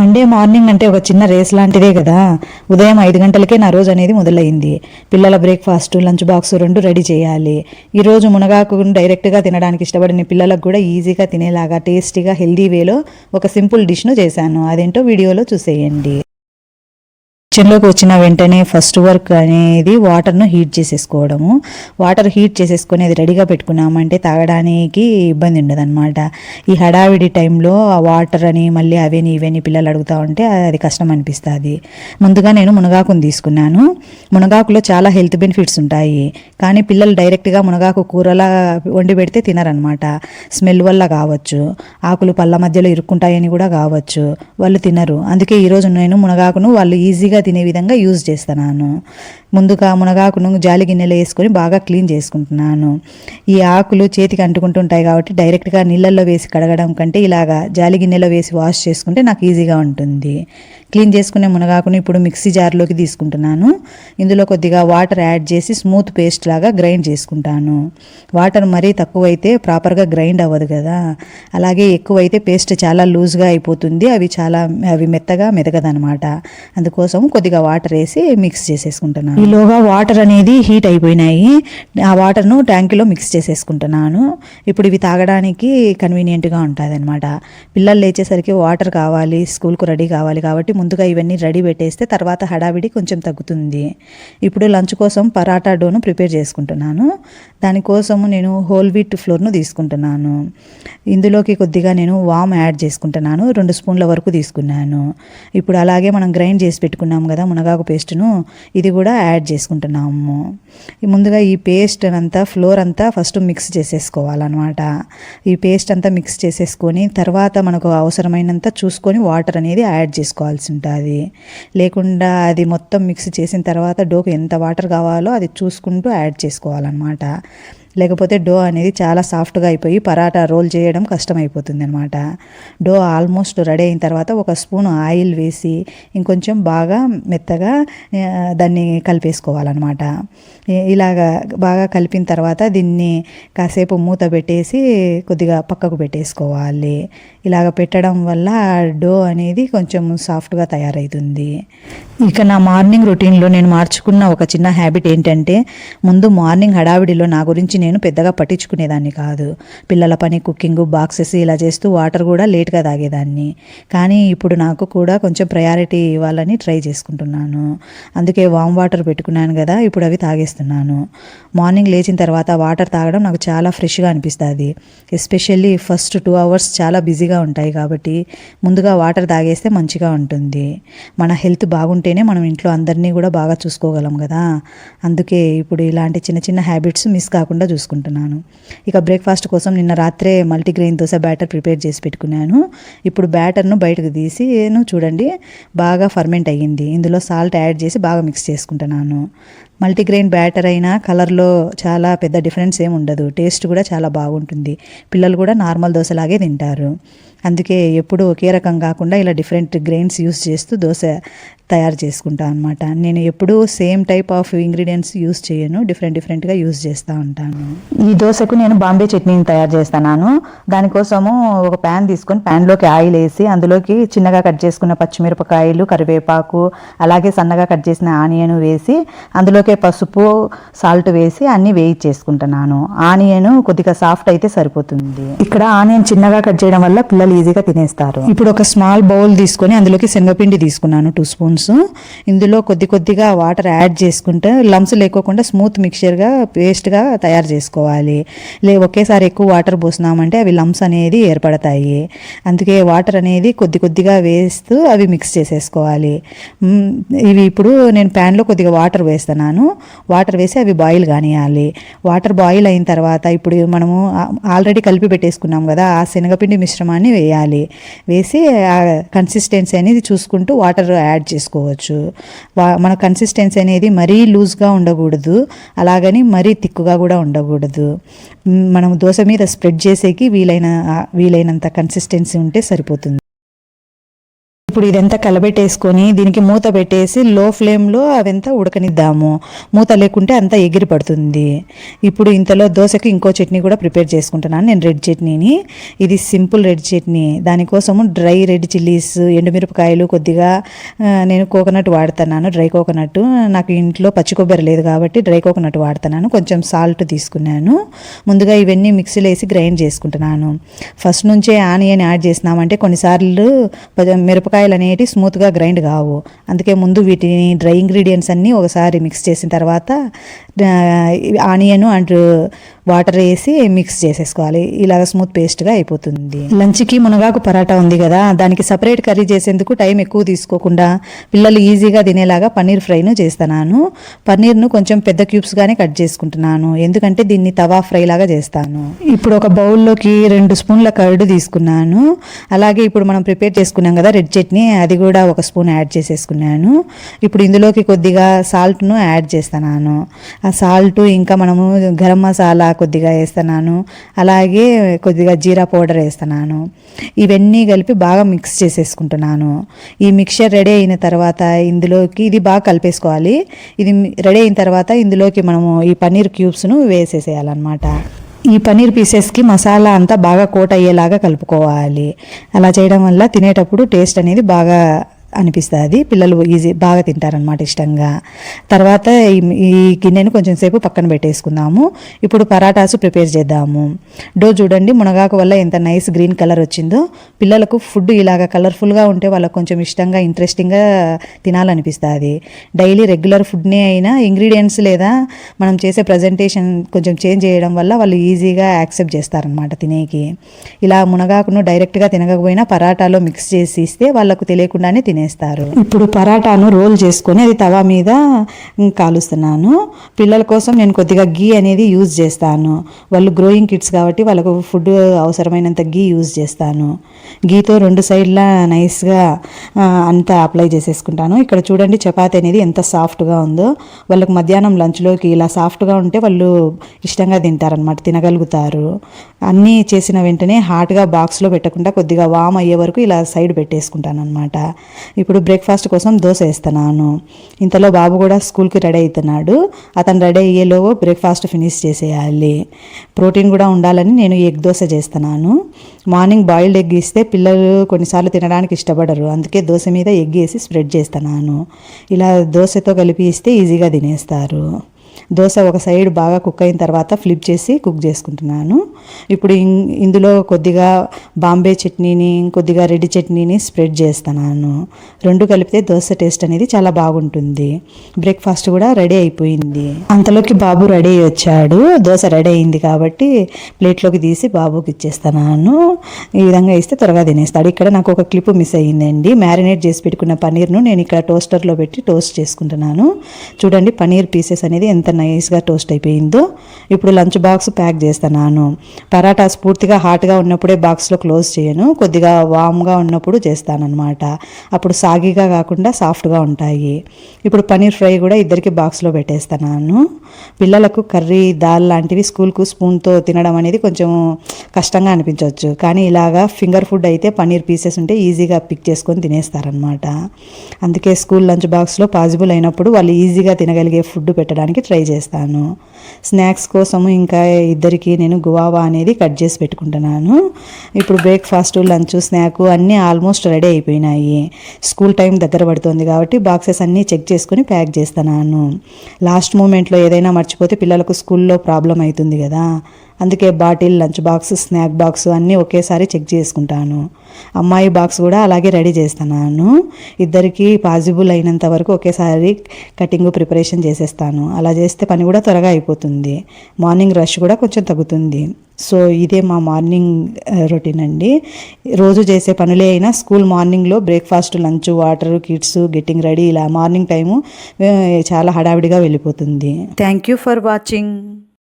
Monday morning అంటే ఒక చిన్న రేస్ లాంటిదే కదా. ఉదయం 5 గంటలకే నా రోజు అనేది మొదలైంది. పిల్లల బ్రేక్ఫాస్ట్, లంచ్ బాక్స్ రెండు రెడీ చేయాలి. ఈరోజు మునగాకు డైరెక్ట్గా తినడానికి ఇష్టపడిన పిల్లలకు కూడా ఈజీగా తినేలాగా టేస్టీగా హెల్దీ వేలో ఒక సింపుల్ డిష్ను చేశాను. అదేంటో వీడియోలో చూసేయండి. కిచెన్లోకి వచ్చిన వెంటనే ఫస్ట్ వర్క్ అనేది వాటర్ను హీట్ చేసేసుకోవడము. వాటర్ హీట్ చేసేసుకొని అది రెడీగా పెట్టుకున్నామంటే తాగడానికి ఇబ్బంది ఉండదన్నమాట. ఈ హడావిడి టైంలో ఆ వాటర్ అని మళ్ళీ అవని ఇవని పిల్లలు అడుగుతూ ఉంటే అది కష్టం అనిపిస్తుంది. ముందుగా నేను మునగాకును తీసుకున్నాను. మునగాకులో చాలా హెల్త్ బెనిఫిట్స్ ఉంటాయి, కానీ పిల్లలు డైరెక్ట్గా మునగాకు కూరలా వండి పెడితే తినరనమాట. స్మెల్ వల్ల కావచ్చు, ఆకులు పళ్ళ మధ్యలో ఇరుక్కుంటాయని కూడా కావచ్చు, వాళ్ళు తినరు. అందుకే ఈరోజు నేను మునగాకును వాళ్ళు ఈజీగా తినే విధంగా యూజ్ చేస్తున్నాను. ముందుగా మునగాకును జాలి గిన్నెలో వేసుకొని బాగా క్లీన్ చేసుకుంటున్నాను. ఈ ఆకులు చేతికి అంటుకుంటుంటాయి కాబట్టి డైరెక్ట్గా నీళ్ళల్లో వేసి కడగడం కంటే ఇలాగా జాలి గిన్నెలో వేసి వాష్ చేసుకుంటే నాకు ఈజీగా ఉంటుంది. క్లీన్ చేసుకునే మునగాకును ఇప్పుడు మిక్సీ జార్లోకి తీసుకుంటున్నాను. ఇందులో కొద్దిగా వాటర్ యాడ్ చేసి స్మూత్ పేస్ట్ లాగా గ్రైండ్ చేసుకుంటాను. వాటర్ మరీ తక్కువైతే ప్రాపర్గా గ్రైండ్ అవ్వదు కదా, అలాగే ఎక్కువైతే పేస్ట్ చాలా లూజ్గా అయిపోతుంది. అవి మెత్తగా మెదగదనమాట. అందుకోసం కొద్దిగా వాటర్ వేసి మిక్స్ చేసేసుకుంటున్నాను. ఈలోగా వాటర్ అనేది హీట్ అయిపోయినాయి. ఆ వాటర్ను ట్యాంకులో మిక్స్ చేసేసుకుంటున్నాను. ఇప్పుడు ఇవి తాగడానికి కన్వీనియంట్గా ఉంటుంది అనమాట. పిల్లలు లేచేసరికి వాటర్ కావాలి, స్కూల్కు రెడీ కావాలి కాబట్టి ముందుగా ఇవన్నీ రెడీ పెట్టేస్తే తర్వాత హడావిడి కొంచెం తగ్గుతుంది. ఇప్పుడు లంచ్ కోసం పరాటా డోను ప్రిపేర్ చేసుకుంటున్నాను. దానికోసము నేను హోల్ వీట్ ఫ్లోర్ను తీసుకుంటున్నాను. ఇందులోకి కొద్దిగా నేను వామ్ యాడ్ చేసుకుంటున్నాను. 2 స్పూన్ల వరకు తీసుకున్నాను. ఇప్పుడు అలాగే మనం గ్రైండ్ చేసి పెట్టుకున్నాము కదా మునగాకు పేస్ట్ను, ఇది కూడా యాడ్ చేసుకుంటున్నాము. ముందుగా ఈ పేస్ట్ అంతా ఫ్లోర్ అంతా ఫస్ట్ మిక్స్ చేసేసుకోవాలన్నమాట. ఈ పేస్ట్ అంతా మిక్స్ చేసేసుకొని తర్వాత మనకు అవసరమైనంత చూసుకొని వాటర్ అనేది యాడ్ చేసుకోవాల్సి ఉంటుంది. లేకుండా అది మొత్తం మిక్స్ చేసిన తర్వాత డోకు ఎంత వాటర్ కావాలో అది చూసుకుంటూ యాడ్ చేసుకోవాలన్నమాట. లేకపోతే డో అనేది చాలా సాఫ్ట్గా అయిపోయి పరాటా రోల్ చేయడం కష్టమైపోతుంది అనమాట. డో ఆల్మోస్ట్ రెడీ అయిన తర్వాత 1 స్పూన్ ఆయిల్ వేసి ఇంకొంచెం బాగా మెత్తగా దాన్ని కలిపేసుకోవాలన్నమాట. ఇలాగా బాగా కలిపిన తర్వాత దీన్ని కాసేపు మూత పెట్టేసి కొద్దిగా పక్కకు పెట్టేసుకోవాలి. ఇలాగ పెట్టడం వల్ల డో అనేది కొంచెం సాఫ్ట్గా తయారవుతుంది. ఇక నా మార్నింగ్ రొటీన్లో నేను మార్చుకున్న ఒక చిన్న హ్యాబిట్ ఏంటంటే, ముందు మార్నింగ్ హడావిడిలో నా గురించి నేను పెద్దగా పట్టించుకునేదాన్ని కాదు. పిల్లల పని, కుకింగ్, బాక్సెస్ ఇలా చేస్తూ వాటర్ కూడా లేట్గా తాగేదాన్ని. కానీ ఇప్పుడు నాకు కూడా కొంచెం ప్రయారిటీ ఇవ్వాలని ట్రై చేసుకుంటున్నాను. అందుకే వామ్ వాటర్ పెట్టుకున్నాను కదా, ఇప్పుడు అవి తాగేస్తున్నాను. మార్నింగ్ లేచిన తర్వాత వాటర్ తాగడం నాకు చాలా ఫ్రెష్గా అనిపిస్తుంది. ఎస్పెషల్లీ ఫస్ట్ 2 అవర్స్ చాలా బిజీగా ఉంటాయి కాబట్టి ముందుగా వాటర్ తాగేస్తే మంచిగా ఉంటుంది. మన హెల్త్ బాగుంటేనే మనం ఇంట్లో అందరినీ కూడా బాగా చూసుకోగలం కదా. అందుకే ఇప్పుడు ఇలాంటి చిన్న చిన్న హ్యాబిట్స్ మిస్ కాకుండా చూసుకుంటున్నాను. ఇక బ్రేక్ఫాస్ట్ కోసం నిన్న రాత్రే మల్టీగ్రెయిన్ దోశ బ్యాటర్ ప్రిపేర్ చేసి పెట్టుకున్నాను. ఇప్పుడు బ్యాటర్ను బయటకు తీసి చూడండి బాగా ఫర్మెంట్ అయ్యింది. ఇందులో సాల్ట్ యాడ్ చేసి బాగా మిక్స్ చేసుకుంటున్నాను. మల్టీగ్రెయిన్ బ్యాటర్ అయినా కలర్లో చాలా పెద్ద డిఫరెన్స్ ఏమి ఉండదు. టేస్ట్ కూడా చాలా బాగుంటుంది. పిల్లలు కూడా నార్మల్ దోశలాగే తింటారు. అందుకే ఎప్పుడు ఒకే రకం కాకుండా ఇలా డిఫరెంట్ గ్రెయిన్స్ యూస్ చేస్తూ దోశ తయారు చేసుకుంటాను అనమాట. నేను ఎప్పుడూ same type of ingredients use చేయను, డిఫరెంట్గా యూస్ చేస్తూ ఉంటాను. ఈ దోశకు నేను బాంబే చట్నీని తయారు చేస్తున్నాను. దానికోసము ఒక ప్యాన్ తీసుకొని ప్యాన్లోకి ఆయిల్ వేసి అందులోకి చిన్నగా కట్ చేసుకున్న పచ్చిమిరపకాయలు, కరివేపాకు, అలాగే సన్నగా కట్ చేసిన ఆనియన్ వేసి అందులోకి పసుపు, సాల్ట్ వేసి అన్నీ వేయించేసుకుంటున్నాను. ఆనియన్ కొద్దిగా సాఫ్ట్ అయితే సరిపోతుంది. ఇక్కడ ఆనియన్ చిన్నగా కట్ చేయడం వల్ల పిల్లలు ఈజీగా తినేస్తారు. ఇప్పుడు ఒక స్మాల్ బౌల్ తీసుకొని అందులోకి శనగపిండి తీసుకున్నాను 2 స్పూన్స్. ఇందులో కొద్దిగా వాటర్ యాడ్ చేసుకుంటే లంప్స్ లేకోకుండా స్మూత్ మిక్చర్గా పేస్ట్గా తయారు చేసుకోవాలి. ఒకేసారి ఎక్కువ వాటర్ పోసినామంటే అవి లంప్స్ అనేది ఏర్పడతాయి. అందుకే వాటర్ అనేది కొద్దిగా వేస్తూ అవి మిక్స్ చేసేసుకోవాలి. ఇవి ఇప్పుడు నేను ప్యాన్లో కొద్దిగా వాటర్ వేస్తున్నాను. వాటర్ వేసి అవి బాయిల్ కానియాలి. వాటర్ బాయిల్ అయిన తర్వాత ఇప్పుడు మనము ఆల్రెడీ కలిపి పెట్టేసుకున్నాం కదా, ఆ శనగపిండి మిశ్రమాన్ని వేయాలి. వేసి ఆ కన్సిస్టెన్సీ అనేది చూసుకుంటూ వాటర్ యాడ్ చేసుకోవచ్చు. మన కన్సిస్టెన్సీ అనేది మరీ లూజ్గా ఉండకూడదు, అలాగని మరీ థిక్గా కూడా ఉండకూడదు. మనం దోశ మీద స్ప్రెడ్ చేసేకి వీలైనంత కన్సిస్టెన్సీ ఉంటే సరిపోతుంది. ఇప్పుడు ఇదంతా కలబెట్టేసుకొని దీనికి మూత పెట్టేసి లో ఫ్లేమ్లో అవంతా ఉడకనిద్దాము. మూత లేకుంటే అంతా ఎగిరి పడుతుంది. ఇప్పుడు ఇంతలో దోశకి ఇంకో చట్నీ కూడా ప్రిపేర్ చేసుకుంటున్నాను నేను, రెడ్ చట్నీని. ఇది సింపుల్ రెడ్ చట్నీ. దానికోసము డ్రై రెడ్ చిల్లీస్, ఎండుమిరపకాయలు, కొద్దిగా నేను కోకోనట్ వాడుతున్నాను, డ్రై కోకోనట్. నాకు ఇంట్లో పచ్చి కొబ్బరి లేదు కాబట్టి డ్రై కోకోనట్ వాడుతున్నాను. కొంచెం సాల్ట్ తీసుకున్నాను. ముందుగా ఇవన్నీ మిక్సీలో వేసి గ్రైండ్ చేసుకుంటున్నాను. ఫస్ట్ నుంచే ఆనియన్ యాడ్ చేసినామంటే కొన్నిసార్లు మిరపకాయలు అనేవి స్మూత్గా గ్రైండ్ కావు. అందుకే ముందు వీటిని డ్రై ఇంగ్రీడియంట్స్ అన్నీ ఒకసారి మిక్స్ చేసిన తర్వాత ఆనియన్ అండ్ వాటర్ వేసి మిక్స్ చేసేసుకోవాలి. ఇలాగ స్మూత్ పేస్ట్గా అయిపోతుంది. లంచ్కి మునగాకు పరాటా ఉంది కదా, దానికి సపరేట్ కర్రీ చేసేందుకు టైం ఎక్కువ తీసుకోకుండా పిల్లలు ఈజీగా తినేలాగా పన్నీర్ ఫ్రైను చేస్తున్నాను. పన్నీర్ను కొంచెం పెద్ద క్యూబ్స్గానే కట్ చేసుకుంటున్నాను, ఎందుకంటే దీన్ని తవా ఫ్రై లాగా చేస్తాను. ఇప్పుడు ఒక బౌల్లోకి 2 స్పూన్ల కర్డ్ తీసుకున్నాను. అలాగే ఇప్పుడు మనం ప్రిపేర్ చేసుకున్నాం కదా రెడ్ చట్నీ, అది కూడా 1 స్పూన్ యాడ్ చేసేసుకున్నాను. ఇప్పుడు ఇందులోకి కొద్దిగా సాల్ట్ను యాడ్ చేస్తున్నాను. ఆ సాల్ట్ ఇంకా మనము గరం మసాలా కొద్దిగా వేస్తున్నాను. అలాగే కొద్దిగా జీరా పౌడర్ వేస్తున్నాను. ఇవన్నీ కలిపి బాగా మిక్స్ చేసేసుకుంటున్నాను. ఈ మిక్చర్ రెడీ అయిన తర్వాత ఇందులోకి ఇది బాగా కలిపేసుకోవాలి. ఇది రెడీ అయిన తర్వాత ఇందులోకి మనము ఈ పన్నీర్ క్యూబ్స్ను వేసేసేయాలన్నమాట. ఈ పన్నీర్ పీసెస్కి మసాలా అంతా బాగా కోట్ అయ్యేలాగా కలుపుకోవాలి. అలా చేయడం వల్ల తినేటప్పుడు టేస్ట్ అనేది బాగా అనిపిస్తుంది. పిల్లలు బాగా తింటారనమాట ఇష్టంగా. తర్వాత ఈ గిన్నెను కొంచెం సేపు పక్కన పెట్టేసుకుందాము. ఇప్పుడు పరాటాసు ప్రిపేర్ చేద్దాము. డో చూడండి మునగాకు వల్ల ఎంత నైస్ గ్రీన్ కలర్ వచ్చిందో. పిల్లలకు ఫుడ్ ఇలాగ కలర్ఫుల్గా ఉంటే వాళ్ళకు కొంచెం ఇష్టంగా ఇంట్రెస్టింగ్గా తినాలనిపిస్తుంది. డైలీ రెగ్యులర్ ఫుడ్నే అయినా ఇంగ్రీడియంట్స్ లేదా మనం చేసే ప్రజెంటేషన్ కొంచెం చేంజ్ చేయడం వల్ల వాళ్ళు ఈజీగా యాక్సెప్ట్ చేస్తారనమాట తినేకి. ఇలా మునగాకును డైరెక్ట్గా తినకపోయినా పరాటాలో మిక్స్ చేసి ఇస్తే వాళ్ళకు తెలియకుండానే తినేస్తారు. ఇప్పుడు పరాటాను రోల్ చేసుకొని అది తవా మీద కాలుస్తున్నాను. పిల్లల కోసం నేను కొద్దిగా గీ అనేది యూజ్ చేస్తాను. వాళ్ళు గ్రోయింగ్ కిడ్స్ కాబట్టి వాళ్ళకు ఫుడ్ అవసరమైనంత గీ యూజ్ చేస్తాను. గీతో 2 సైడ్లా నైస్గా అంతా అప్లై చేసేసుకుంటాను. ఇక్కడ చూడండి చపాతీ అనేది ఎంత సాఫ్ట్గా ఉందో. వాళ్ళకు మధ్యాహ్నం లంచ్లోకి ఇలా సాఫ్ట్గా ఉంటే వాళ్ళు ఇష్టంగా తింటారనమాట, తినగలుగుతారు. అన్నీ చేసిన వెంటనే హాట్గా బాక్స్లో పెట్టకుండా కొద్దిగా వామ్ అయ్యే వరకు ఇలా సైడ్ పెట్టేసుకుంటాను అనమాట. ఇప్పుడు బ్రేక్ఫాస్ట్ కోసం దోశ వేస్తున్నాను. ఇంతలో బాబు కూడా స్కూల్కి రెడీ అవుతున్నాడు. అతను రెడీ అయ్యేలోపు బ్రేక్ఫాస్ట్ ఫినిష్ చేసేయాలి. ప్రోటీన్ కూడా ఉండాలని నేను ఎగ్ దోశ చేస్తున్నాను. మార్నింగ్ బాయిల్డ్ ఎగ్ ఇస్తే పిల్లలు కొన్నిసార్లు తినడానికి ఇష్టపడరు, అందుకే దోశ మీద ఎగ్ వేసి స్ప్రెడ్ చేస్తున్నాను. ఇలా దోశతో కలిపి ఇస్తే ఈజీగా తినేస్తారు. దోశ ఒక సైడ్ బాగా కుక్ అయిన తర్వాత ఫ్లిప్ చేసి కుక్ చేసుకుంటున్నాను. ఇప్పుడు ఇందులో కొద్దిగా బాంబే చట్నీని, కొద్దిగా రెడ్ చట్నీని స్ప్రెడ్ చేస్తున్నాను. 2 కలిపితే దోశ టేస్ట్ అనేది చాలా బాగుంటుంది. బ్రేక్ఫాస్ట్ కూడా రెడీ అయిపోయింది. అంతలోకి బాబు రెడీ వచ్చాడు. దోశ రెడీ అయింది కాబట్టి ప్లేట్లోకి తీసి బాబుకి ఇచ్చేస్తున్నాను. ఈ విధంగా ఇస్తే త్వరగా తినేస్తాడు. ఇక్కడ నాకు ఒక క్లిప్ మిస్ అయ్యిందండి. మ్యారినేట్ చేసి పెట్టుకున్న పన్నీర్ను నేను ఇక్కడ టోస్టర్లో పెట్టి టోస్ట్ చేసుకుంటున్నాను. చూడండి పన్నీర్ పీసెస్ అనేది ఎంత నైస్గా టోస్ట్ అయిపోయిందో. ఇప్పుడు లంచ్ బాక్స్ ప్యాక్ చేస్తున్నాను. పరాటాస్ పూర్తిగా హాట్గా ఉన్నప్పుడే బాక్స్లో క్లోజ్ చేయను, కొద్దిగా వామ్గా ఉన్నప్పుడు చేస్తానన్నమాట. అప్పుడు సాగిగా కాకుండా సాఫ్ట్గా ఉంటాయి. ఇప్పుడు పన్నీర్ ఫ్రై కూడా ఇద్దరికి బాక్స్లో పెట్టేస్తున్నాను. పిల్లలకు కర్రీ, దాల్ లాంటివి స్కూల్కు స్పూన్తో తినడం అనేది కొంచెం కష్టంగా అనిపించవచ్చు, కానీ ఇలాగా ఫింగర్ ఫుడ్ అయితే పన్నీర్ పీసెస్ ఉంటే ఈజీగా పిక్ చేసుకొని తినేస్తారనమాట. అందుకే స్కూల్ లంచ్ బాక్స్లో పాసిబుల్ అయినప్పుడు వాళ్ళు ఈజీగా తినగలిగే ఫుడ్ పెట్టడానికి ట్రై చేస్తాను. స్నాక్స్ కోసము ఇంకా ఇద్దరికి నేను గువావా అనేది కట్ చేసి పెట్టుకుంటున్నాను. ఇప్పుడు బ్రేక్ఫాస్ట్, లంచ్, స్నాక్ అన్నీ ఆల్మోస్ట్ రెడీ అయిపోయినాయి. స్కూల్ టైం దగ్గర పడుతుంది కాబట్టి బాక్సెస్ అన్నీ చెక్ చేసుకుని ప్యాక్ చేస్తున్నాను. లాస్ట్ మూమెంట్లో ఏదైనా మర్చిపోతే పిల్లలకు స్కూల్లో ప్రాబ్లం అవుతుంది కదా, అందుకే bottle, lunch box, snack box అన్నీ ఒకేసారి చెక్ చేసుకుంటాను. అమ్మాయి బాక్స్ కూడా అలాగే రెడీ చేస్తున్నాను. ఇద్దరికి పాసిబుల్ అయినంత వరకు ఒకేసారి కటింగ్ ప్రిపరేషన్ చేసేస్తాను. అలా చేస్తే పని కూడా త్వరగా అయిపోతుంది. మార్నింగ్ రష్ కూడా కొంచెం తగ్గుతుంది. సో ఇదే మా మార్నింగ్ రొటీన్ అండి. రోజు చేసే పనులే అయినా స్కూల్ మార్నింగ్లో breakfast, lunch, water, kids, getting ready, ఇలా మార్నింగ్ టైము చాలా హడావిడిగా వెళ్ళిపోతుంది. Thank you for watching.